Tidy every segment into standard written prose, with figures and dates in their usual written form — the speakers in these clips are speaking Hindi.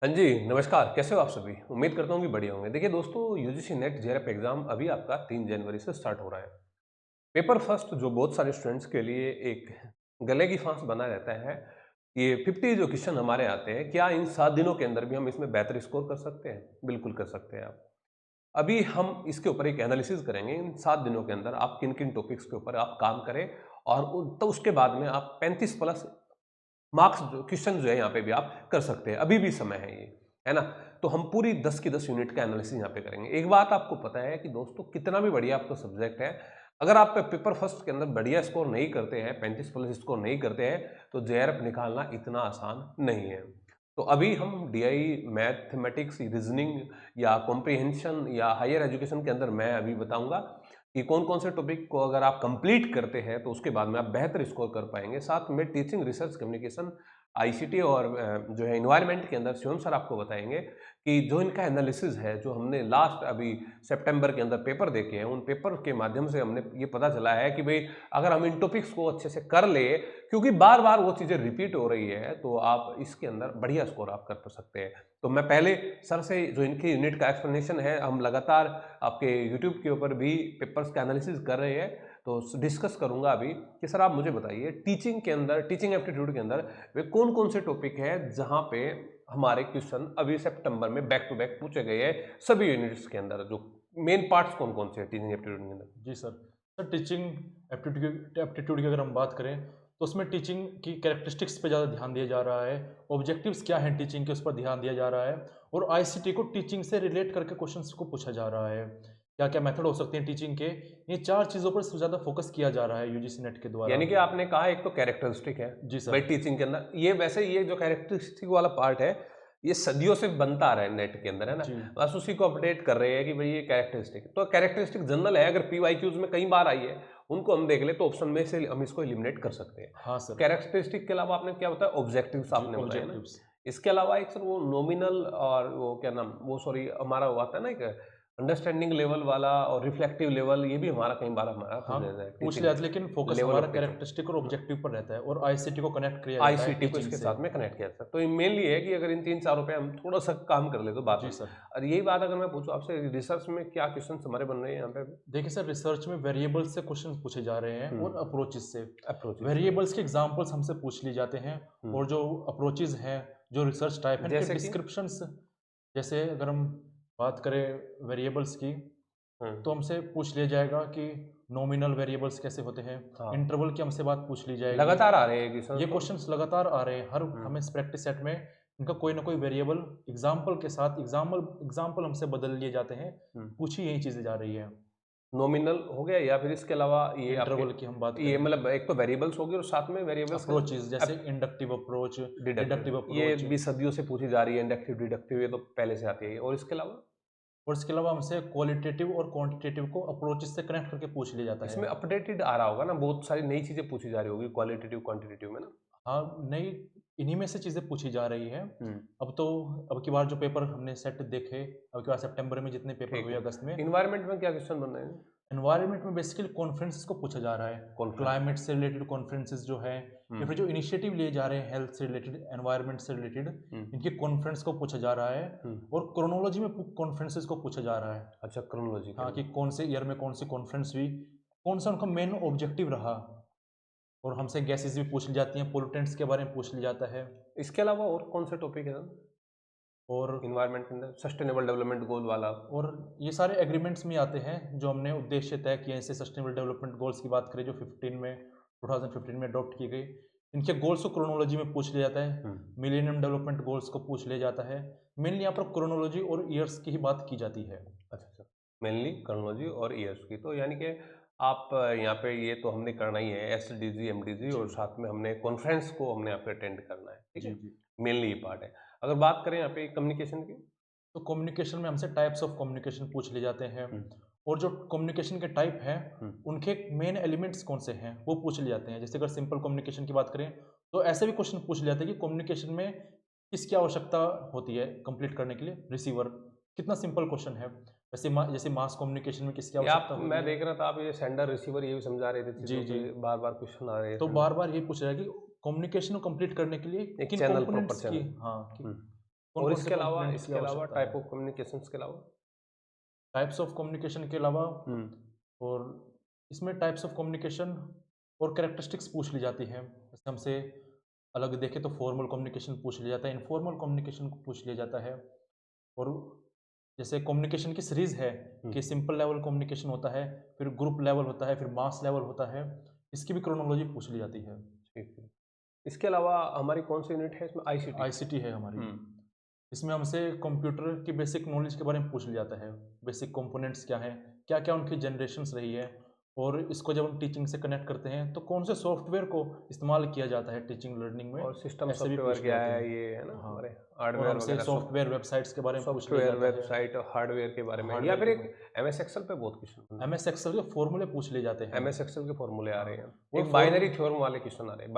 हाँ जी, नमस्कार। कैसे हो आप सभी? उम्मीद करता हूँ कि बढ़िया होंगे। देखिए दोस्तों, यूजीसी नेट जेआरएफ एग्ज़ाम अभी आपका 3 जनवरी से स्टार्ट हो रहा है। पेपर फर्स्ट जो बहुत सारे स्टूडेंट्स के लिए एक गले की फांस बना रहता है, ये 50 जो क्वेश्चन हमारे आते हैं, क्या इन 7 दिनों के अंदर भी हम इसमें बेहतर स्कोर कर सकते हैं? बिल्कुल कर सकते हैं आप। अभी हम इसके ऊपर एक एनालिसिस करेंगे, इन 7 दिनों के अंदर आप किन-किन टॉपिक्स के ऊपर आप काम करें और तो उसके बाद में आप 35 प्लस मार्क्स जो क्वेश्चन जो है यहाँ पे भी आप कर सकते हैं, अभी भी समय है ना? तो हम पूरी 10 की 10 यूनिट का एनालिसिस यहाँ पे करेंगे। एक बात आपको पता है कि दोस्तों, कितना भी बढ़िया आपका सब्जेक्ट है, अगर आप पेपर फर्स्ट के अंदर बढ़िया स्कोर नहीं करते हैं, 35 प्लस स्कोर नहीं करते हैं, तो जेआरएफ निकालना इतना आसान नहीं है। तो अभी हम डीआई, मैथमेटिक्स, रीजनिंग या कॉम्प्रिहेंशन या हायर एजुकेशन के अंदर मैं अभी बताऊंगा कि कौन-कौन से टॉपिक को अगर आप कंप्लीट करते हैं तो उसके बाद में आप बेहतर स्कोर कर पाएँगे। साथ में टीचिंग, रिसर्च, कम्युनिकेशन, आईसीटी और जो है एनवायरनमेंट के अंदर शिवम सर आपको बताएँगे कि जो इनका एनालिसिस है, जो हमने लास्ट अभी सितंबर के अंदर पेपर देखे हैं, उन पेपर के माध्यम से हमने ये पता चला है कि भई अगर हम इन टॉपिक्स को अच्छे से कर लें, क्योंकि बार-बार वो चीज़ें रिपीट हो रही है, तो आप इसके अंदर बढ़िया स्कोर आप कर सकते हैं। तो मैं पहले सर से जो इनकी यूनिट का एक्सप्लेनेशन है, हम लगातार आपके यूट्यूब के ऊपर भी पेपर्स का एनालिसिस कर रहे हैं, तो डिस्कस करूंगा अभी कि सर आप मुझे बताइए टीचिंग के अंदर, टीचिंग एप्टीट्यूड के अंदर वे कौन कौन से टॉपिक है जहां पे हमारे क्वेश्चन अभी सितंबर में बैक टू बैक पूछे गए हैं, सभी यूनिट्स के अंदर जो मेन पार्ट्स कौन कौन से हैं टीचिंग एप्टीट्यूड के अंदर। जी सर। सर टीचिंग एप्टीट्यूड की अगर हम बात करें तो उसमें टीचिंग की कैरेक्टरिस्टिक्स पे ज़्यादा ध्यान दिया जा रहा है। ऑब्जेक्टिव्स क्या हैं टीचिंग के, उस पर ध्यान दिया जा रहा है। और आईसीटी को टीचिंग से रिलेट करके क्वेश्चंस को पूछा जा रहा है। क्या क्या मेथड हो सकते हैं टीचिंग के, ये चार चीज़ों पर सबसे ज़्यादा फोकस किया जा रहा है यूजीसी नेट के द्वारा। यानी कि आपने कहा एक तो कैरेक्टरिस्टिक है जी भाई सर। टीचिंग के अंदर, ये वैसे ये जो कैरेक्टरिस्टिक वाला पार्ट है, ये सदियों से बनता आ रहा है नेट के अंदर, है ना? जी बस उसी को अपडेट कर रहे हैं कि भाई ये कैरेक्टरिस्टिक, तो कैरेक्टरिस्टिक जनरल है, अगर पीवाईक्यूज में कई बार आई है, उनको हम देख ले तो ऑप्शन में से हम इसको एलिमिनेट कर सकते हैं। हाँ सर। कैरेक्टरिस्टिक के अलावा आपने क्या बताया, ऑब्जेक्टिव्स जी आपने बताया ना? ऑब्जेक्टिव्स। इसके अलावा एक सर वो नॉमिनल और वो क्या नाम, वो सॉरी हमारा वो आता है ना एक अंडरस्टैंडिंग लेवल वाला और रिफ्लेक्टिव लेवल, ये भी हमारा कई बार हमारा हाँ, पूछ जाता है पूछ टीचिंग लिया था, लेकिन फोकस लेवल हमारा ऑफ टीचिंग। कैरेक्टरिस्टिक और ऑब्जेक्टिव पर रहता है और आईसीटी को कनेक्ट किया जाता है आईसीटी को टीचिंग इसके से। साथ में कनेक्ट किया था, तो मेनली है कि अगर इन 3 4 पे हम थोड़ा सा काम कर ले तो बात जी बन। सर। और यही बात अगर मैं पूछूं आपसे, रिसर्च में क्या क्वेश्चन हमारे बन रहे हैं यहाँ पे अभी? देखिए सर, रिसर्च में वेरिएबल्स से क्वेश्चन पूछे जा रहे हैं और अप्रोचेस से। अप्रोचेस में। वेरिएबल्स के एग्जांपल्स हमसे पूछ लिए जाते हैं। हम्म, और जो अप्रोचेस हैं, जो रिसर्च टाइप है, इनके जैसे कि। डिस्क्रिप्शंस। जैसे अगर हम बात करें वेरिएबल्स की, हम्म, तो हमसे पूछ लिया जाएगा कि नॉमिनल वेरिएबल्स कैसे होते हैं। हाँ, इंटरवल की हमसे बात पूछ ली जाएगी। लगातार आ रहे हैं क्वेश्चन ये तो। क्वेश्चंस लगातार आ रहे हैं, हर हम्म, हमें इस प्रैक्टिस सेट में इनका कोई ना कोई वेरिएबल एग्जाम्पल के साथ एग्जाम्पल एग्जाम्पल हमसे बदल लिए जाते हैं। हम्म। पूछी यही चीज़ें जा रही है। नॉमिनल हो गया या फिर इसके अलावा ये आपके, इंटरवल की हम बात ये करें, मतलब एक तो वेरिएबल्स होगी और साथ में वेरिएबल्स के अप्रोचेज़ जैसे इंडक्टिव अप्रोच, डिडक्टिव, डिडक्टिव ये अप्रोच। भी सदियों से पूछी जा रही है, इंडक्टिव डिडक्टिव, ये तो पहले से आती है, और इसके अलावा और इसके अलावा हमसे क्वालिटेटिव और क्वांटिटेटिव को अप्रोचेस से कनेक्ट करके पूछ लिया जाता है। इसमें अपडेटेड आ रहा होगा ना, बहुत सारी नई चीजें पूछी जा रही होगी क्वालिटेटिव क्वांटिटेटिव में ना। हाँ, नई इन्हीं में से चीज़ें पूछी जा रही हैं। हम्म, अब तो अब की बार जो पेपर हमने सेट देखे, अब की बार सितंबर में जितने पेपर ठीक हुए है। अगस्त में, इन्वायरमेंट में क्या क्वेश्चन बन रहे हैं? एनवायरनमेंट में बेसिकली कॉन्फ्रेंसेस को पूछा जा रहा है। कॉन्फ्रेंस। क्लाइमेट से रिलेटेड कॉन्फ्रेंसेस जो है, या फिर हम्म, जो इनिशिएटिव लिए जा रहे हैं हेल्थ से रिलेटेड, एनवायरनमेंट से रिलेटेड, हम्म, इनके कॉन्फ्रेंस को पूछा जा रहा है। हम्म। और क्रोनोलॉजी में कॉन्फ्रेंसेस को पूछा जा रहा है। अच्छा, क्रोनोलॉजी के हाँ, कि अंदर। कौन से ईयर में कौन सी कॉन्फ्रेंस हुई, कौन सा उनका मेन ऑब्जेक्टिव रहा। और हमसे गैसेस भी पूछ ली जाती हैं, पोल्यूटेंट्स के बारे में पूछ लिया जाता है। इसके अलावा और कौन से टॉपिक है और इन्वायरमेंट के अंदर, सस्टेनेबल डेवलपमेंट गोल वाला? और ये सारे एग्रीमेंट्स में आते हैं जो हमने उद्देश्य तय किए हैं। जैसे सस्टेनेबल डेवलपमेंट गोल्स की बात करें, जो 2015 में अडॉप्ट की गई, इनके गोल्स को क्रोनोलॉजी में पूछ लिया जाता है। हम्म। मिलेनियम डेवलपमेंट गोल्स को पूछ लिया जाता है। मेनली यहाँ पर क्रोनोलॉजी और ईयर्स की ही बात की जाती है। अच्छा अच्छा, मेनली क्रोनोलॉजी और ईयर्स की, तो यानी कि आप यहाँ पे ये तो हमने करना ही है, S D G M D G, जी और साथ में हमने कॉन्फ्रेंस को हमने यहाँ पे अटेंड करना है, ठीक जी है। जी। मेनली ये पार्ट है। अगर बात करें यहाँ पे कम्युनिकेशन की। तो कम्युनिकेशन में हमसे टाइप्स ऑफ कम्युनिकेशन पूछ लिए जाते हैं। हम्म, और जो कम्युनिकेशन के टाइप हैं, हम्म, उनके मेन एलिमेंट्स कौन से हैं, वो पूछ लिए जाते हैं। जैसे अगर सिंपल कम्युनिकेशन की बात करें, तो ऐसे भी क्वेश्चन पूछ लिया जाता है कि कम्युनिकेशन में किसकी आवश्यकता होती है कंप्लीट करने के लिए, रिसीवर। कितना सिंपल क्वेश्चन है। जैसे मास कम्युनिकेशन में किसकी ये आवश्यकता आप, होती मैं है। देख रहा था आप ये सेंडर रिसीवर ये भी समझा रहे थे जी चीज़ों जी। पे, बार बार क्वेश्चन आ रहे तो थे ना। बार बार ये पूछ रहा है कि कम्युनिकेशन को कंप्लीट करने के लिए एक किन चैनल, प्रॉपर कंपोनेंट्स की, चैनल। हाँ, कि हम्म, कौन और कौन से कंपोनेंट्स की आवश्यकता टाइप है? ऑफ कम्युनिकेशंस के अलावा? टाइप्स ऑफ कम्युनिकेशन के अलावा हम्म। और इसमें टाइप्स ऑफ कम्युनिकेशन और कैरेक्टरिस्टिक्स पूछ ली जाती हैं। जैसे हमसे अलग देखें तो फॉर्मल कम्युनिकेशन पूछ लिया जाता है, इनफॉर्मल कम्युनिकेशन को पूछ लिया जाता है। और जैसे कम्युनिकेशन की सीरीज़ है कि सिंपल लेवल कम्युनिकेशन होता है, फिर ग्रुप लेवल होता है, फिर मास लेवल होता है। इसकी भी क्रोनोलॉजी पूछ ली जाती है। ठीक है। इसके अलावा हमारी कौन सी यूनिट है इसमें? आईसीटी। आईसीटी है हमारी। हम्म। इसमें हमसे कंप्यूटर की बेसिक नॉलेज के बारे में पूछ लिया जाता है। बेसिक कंपोनेंट्स क्या हैं, क्या-क्या उनकी जनरेशंस रही है, और इसको जब हम टीचिंग से कनेक्ट करते हैं, तो कौन से सॉफ्टवेयर को इस्तेमाल किया जाता है टीचिंग लर्निंग में, और सिस्टम ऐसे भी सॉफ्टवेयर पूछ लिया क्या जाते है, हैं। ये है ना हाँ, हमारे और हार्डवेयर हमसे वगैरह, सॉफ्टवेयर वेबसाइट्स के बारे में पूछ लिया सॉफ्टवेयर जाता है। वेबसाइट और हार्डवेयर के बारे में, या हार्डवेयर फिर के एक बारे एमएस एक्सेल पे बहुत क्वेश्चन बन रहे हैं। एमएस एक्सेल के फॉर्मूले पूछ लिए जाते हैं। एमएस एक्सेल के फॉर्मूले आ हाँ, रहे हैं। और एक फॉर्म बाइनरी थ्योरम वाले क्वेश्चन आ रहे हैं,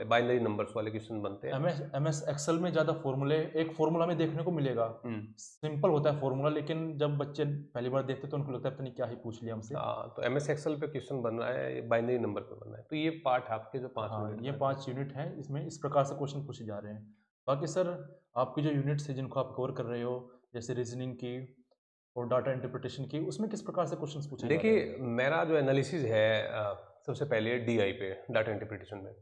बाइनरी नंबर्स वाले क्वेश्चन बनते हैं। एमएस एमएस एक्सेल में ज़्यादा फॉर्मूले, एक फॉर्मूला में देखने को मिलेगा। हम्म। सिंपल होता है फॉर्मूला, लेकिन जब बच्चे पहली बार देखते हैं तो उनको लगता है पता नहीं क्या ही पूछ लिया हमसे। हाँ, तो एमएस एक्सेल पे क्वेश्चन बन रहा है, ये बाइनरी नंबर पे बन रहा है। तो ये पार्ट आपके जो 5 हाँ, मिनट ये का है। 5 यूनिट हैं, इसमें इस प्रकार से क्वेश्चन पूछे जा रहे हैं। बाकी सर, आपकी जो यूनिट्स हैं जिनको आप कवर कर रहे हो, जैसे रीजनिंग की और डाटा इंटरप्रिटेशन की, उसमें किस प्रकार से क्वेश्चंस पूछे जा रहे देखिए, हैं? मेरा जो एनालिसिस है सबसे पहले डीआई पे, डाटा इंटरप्रिटेशन में,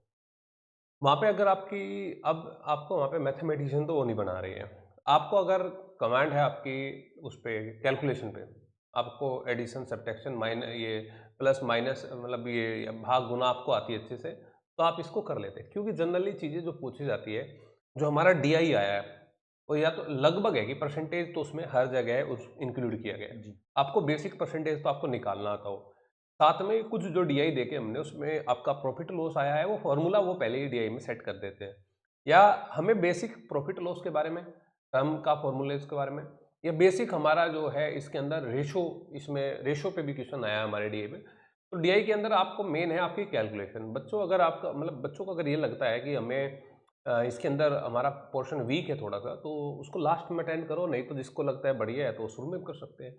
वहाँ पे अगर आपकी, अब आपको वहाँ पे मैथमेटिशियन तो वो नहीं बना रही है। आपको अगर कमांड है आपकी उस पे कैलकुलेशन पे, आपको एडिशन सब्ट्रैक्शन ये प्लस माइनस, मतलब ये भाग गुना आपको आती है अच्छे से, तो आप इसको कर लेते हैं। क्योंकि जनरली चीज़ें जो पूछी जाती है, जो हमारा डीआई आया है, वो या तो लगभग है कि परसेंटेज तो उसमें हर जगह उस इंक्लूड किया गया है। जी। आपको बेसिक परसेंटेज तो आपको निकालना आता हो, साथ में कुछ जो डीआई देके हमने उसमें आपका प्रॉफिट लॉस आया है, वो फॉर्मूला वो पहले ही डीआई में सेट कर देते हैं। या हमें बेसिक प्रॉफिट लॉस के बारे में, टर्म का फॉर्मूलेज के बारे में, या बेसिक हमारा जो है इसके अंदर रेशो, इसमें रेशो पे भी क्वेश्चन आया है हमारे डीआई में। तो डीआई के अंदर आपको मेन है आपकी कैलकुलेशन। बच्चों अगर आपका मतलब बच्चों को अगर ये लगता है कि हमें इसके अंदर हमारा पोर्शन वीक है थोड़ा सा, तो उसको लास्ट में अटेंड करो, नहीं तो जिसको लगता है बढ़िया है तो शुरू में भी कर सकते हैं।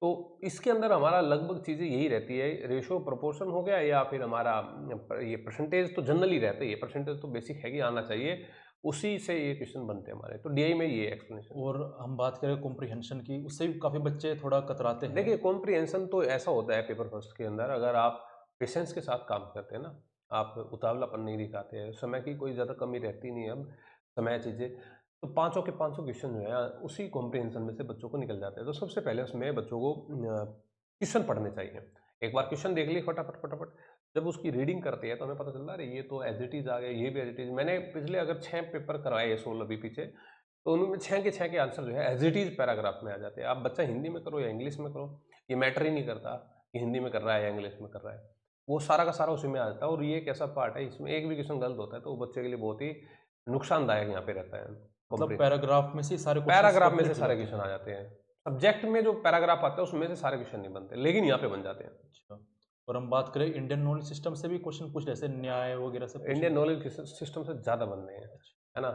तो इसके अंदर हमारा लगभग चीज़ें यही रहती है, रेशो प्रोपोर्शन हो गया, या फिर हमारा ये परसेंटेज तो जनरली रहते ही है, परसेंटेज तो बेसिक है कि आना चाहिए, उसी से ये क्वेश्चन बनते हैं हमारे। तो डीआई में ये एक्सप्लेनेशन। और हम बात करें कॉम्प्रिहेंशन की, उससे भी काफ़ी बच्चे थोड़ा कतराते हैं। देखिए, कॉम्प्रिहेंशन तो ऐसा होता है पेपर फर्स्ट के अंदर, अगर आप पेशेंस के साथ काम करते हैं ना, आप उतावलापन नहीं दिखाते हैं, समय की कोई ज़्यादा कमी रहती नहीं है, अब समय चीज़ें, तो पाँचों के पाँचों क्वेश्चन जो है उसी कॉम्प्रिहेंशन में से बच्चों को निकल जाते हैं। तो सबसे पहले उसमें बच्चों को क्वेश्चन पढ़ने चाहिए। एक बार क्वेश्चन देख लिए फटाफट फटाफट, जब उसकी रीडिंग करते हैं तो हमें पता चलता है अरे ये तो एज इट इज़ आ गया, ये भी एज इट इज़। मैंने पिछले अगर 6 पेपर करवाए हैं 16 अभी पीछे, तो उनमें 6 के 6 के आंसर जो है एज इट इज़ पैराग्राफ में आ जाते हैं। आप बच्चा हिंदी में करो या इंग्लिश में करो, ये मैटर ही नहीं करता कि हिंदी में कर रहा है या इंग्लिश में कर रहा है, वो सारा का सारा उसी में आ जाता है। और ये एक ऐसा पार्ट है, इसमें एक भी क्वेश्चन गलत होता है तो वो बच्चे के लिए बहुत ही नुकसानदायक यहाँ पे रहता है। मतलब कॉम्प्रिहेंशन पैराग्राफ में से सारे क्वेश्चंस पैराग्राफ में से कंप्लीट हो सारे जाते क्वेश्चन हैं। आ जाते हैं। सब्जेक्ट में जो पैराग्राफ आता है उसमें से सारे क्वेश्चन नहीं बनते, लेकिन यहाँ पे बन जाते हैं। अच्छा, और हम बात करें इंडियन नॉलेज सिस्टम से भी क्वेश्चन पूछ, जैसे न्याय वगैरह से पूछ इंडियन लेते हैं। नॉलेज सिस्टम से ज़्यादा बन रहे हैं, अच्छा, है ना।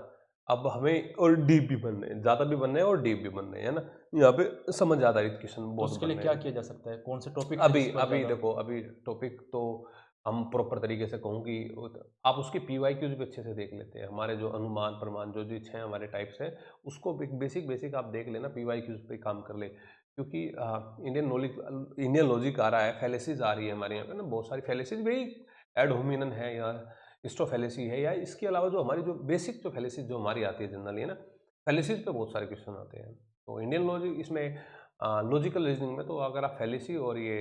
अब हमें और डीप भी बन रहे हैं, ज़्यादा भी बन रहे हैं और डीप भी बन रहे हैं, है ना। यहाँ पे समझ आधारित क्वेश्चन तो बहुत उसके बन लिए रहे क्या हैं। किया जा सकता है? कौन से टॉपिक हैं अभी जिस पर अभी ज़्यादा? देखो, अभी टॉपिक तो हम प्रॉपर तरीके से कहूँ कि आप उसकी पीवाईक्यूज भी अच्छे से देख लेते हैं। हमारे जो अनुमान प्रमाण जो जो छः हमारे टाइप्स हैं, उसको बेसिक बेसिक आप देख लेना, पीवाईक्यूज पे काम कर ले। क्योंकि इंडियन लॉजिक आ रहा है, फैलेसीज आ रही है हमारे यहाँ पे ना, बहुत सारी फैलेसीज भी, एड होमिनन है या स्टोफैलेसी है, या इसके अलावा जो हमारी जो बेसिक जो फैलेसीज जो हमारी आती है जनरली, है ना, फैलेसीज पे बहुत सारे क्वेश्चन आते हैं। तो इंडियन लॉजिक इसमें लॉजिकल रीजनिंग में तो अगर आप फैलेसी और ये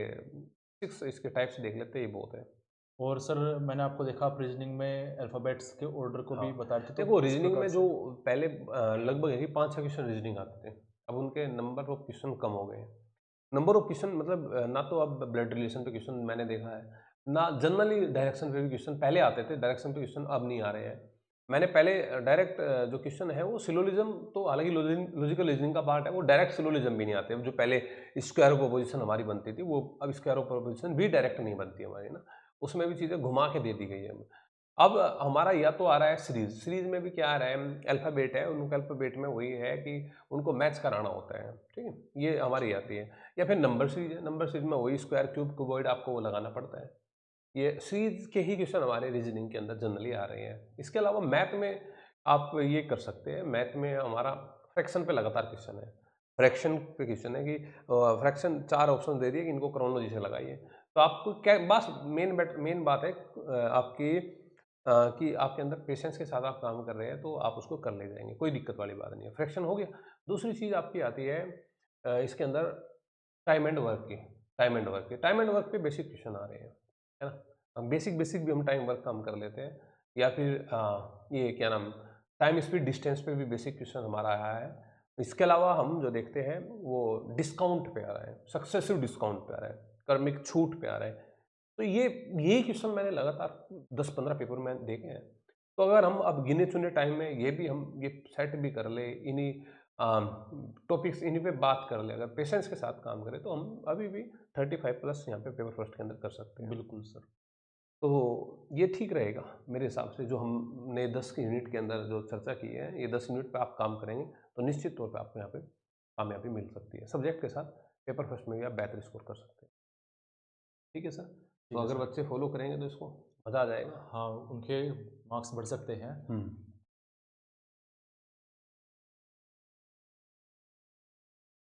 6 इसके टाइप्स देख लेते हैं, ये बहुत है। और सर, मैंने आपको देखा आप रीजनिंग में अल्फ़ाबेट्स के ऑर्डर को हाँ, भी बता रहे थे, तो देखो किस रीजनिंग प्रकार में जो से? पहले लगभग है कि 5-6 क्वेश्चन रीजनिंग आते थे, अब उनके नंबर ऑफ क्वेश्चन कम हो गए हैं। नंबर ऑफ क्वेश्चन मतलब ना तो अब ब्लड रिलेशन पे क्वेश्चन मैंने देखा है, ना जनरली डायरेक्शन पे भी क्वेश्चन पहले आते थे, डायरेक्शन पे क्वेश्चन अब नहीं आ रहे हैं। मैंने पहले डायरेक्ट जो क्वेश्चन है वो सिलोजिज्म, तो हालांकि लॉजिकल रीजनिंग का पार्ट है, वो डायरेक्ट सिलोजिज्म भी नहीं आते। जो पहले स्क्वायर ऑफ प्रोपोजिशन हमारी बनती थी, वो अब स्क्वायर ऑफ प्रोपोजिशन भी डायरेक्ट नहीं बनती हमारी ना, उसमें भी चीज़ें घुमा के दे दी गई है। अब हमारा या तो आ रहा है सीरीज, सीरीज में भी क्या आ रहा है, अल्फ़ाबेट है, उनका अल्फ़ाबेट में वही है कि उनको मैच कराना होता है, ठीक है, ये हमारी आती है। या फिर नंबर सीरीज है, नंबर सीरीज में वही स्क्वायर क्यूब क्यूबॉइड आपको वो लगाना पड़ता है। ये सीरीज के ही क्वेश्चन हमारे रीजनिंग के अंदर जनरली आ रहे हैं। इसके अलावा मैथ में आप ये कर सकते हैं, मैथ में हमारा फ्रैक्शन पे लगातार क्वेश्चन है, फ्रैक्शन पे क्वेश्चन है कि फ्रैक्शन 4 ऑप्शन दे दिए कि इनको क्रोनोलॉजी से लगाइए। तो आपको क्या बस मेन बात है आपकी कि आपके अंदर पेशेंस के साथ आप काम कर रहे हैं तो आप उसको कर ले जाएँगे, कोई दिक्कत वाली बात नहीं है, फ्रैक्शन हो गया। दूसरी चीज़ आपकी आती है इसके अंदर टाइम एंड वर्क की, टाइम एंड वर्क पे बेसिक क्वेश्चन आ रहे हैं, है ना? बेसिक भी हम टाइम वर्क काम कर लेते हैं या फिर ये क्या नाम टाइम स्पीड डिस्टेंस पे भी बेसिक क्वेश्चन हमारा आया है। इसके अलावा हम जो देखते हैं वो डिस्काउंट पे आ रहा है, सक्सेसिव डिस्काउंट पे आ रहा है, क्रमिक छूट पे आ रहा है। तो यही क्वेश्चन मैंने लगातार 10-15 पेपर में देखे हैं। तो अगर हम अब गिने-चुने टाइम में ये सेट भी कर ले, इन्हीं टॉपिक्स इन्हीं पे बात कर ले, अगर पेशेंस के साथ काम करें तो हम अभी भी 35 प्लस यहाँ पे पेपर फर्स्ट के अंदर कर सकते हैं। बिल्कुल सर। तो ये ठीक रहेगा मेरे हिसाब से, जो हमने 10 की यूनिट के अंदर जो चर्चा की है, ये 10 यूनिट पे आप काम करेंगे तो निश्चित तौर पे आपको यहाँ पे कामयाबी मिल सकती है। सब्जेक्ट के साथ पेपर फर्स्ट में भी आप बेहतर स्कोर कर सकते हैं। ठीक है सर? तो ठीक है अगर सर। बच्चे फॉलो करेंगे तो इसको मज़ा आ जाएगा। हाँ, उनके मार्क्स बढ़ सकते हैं।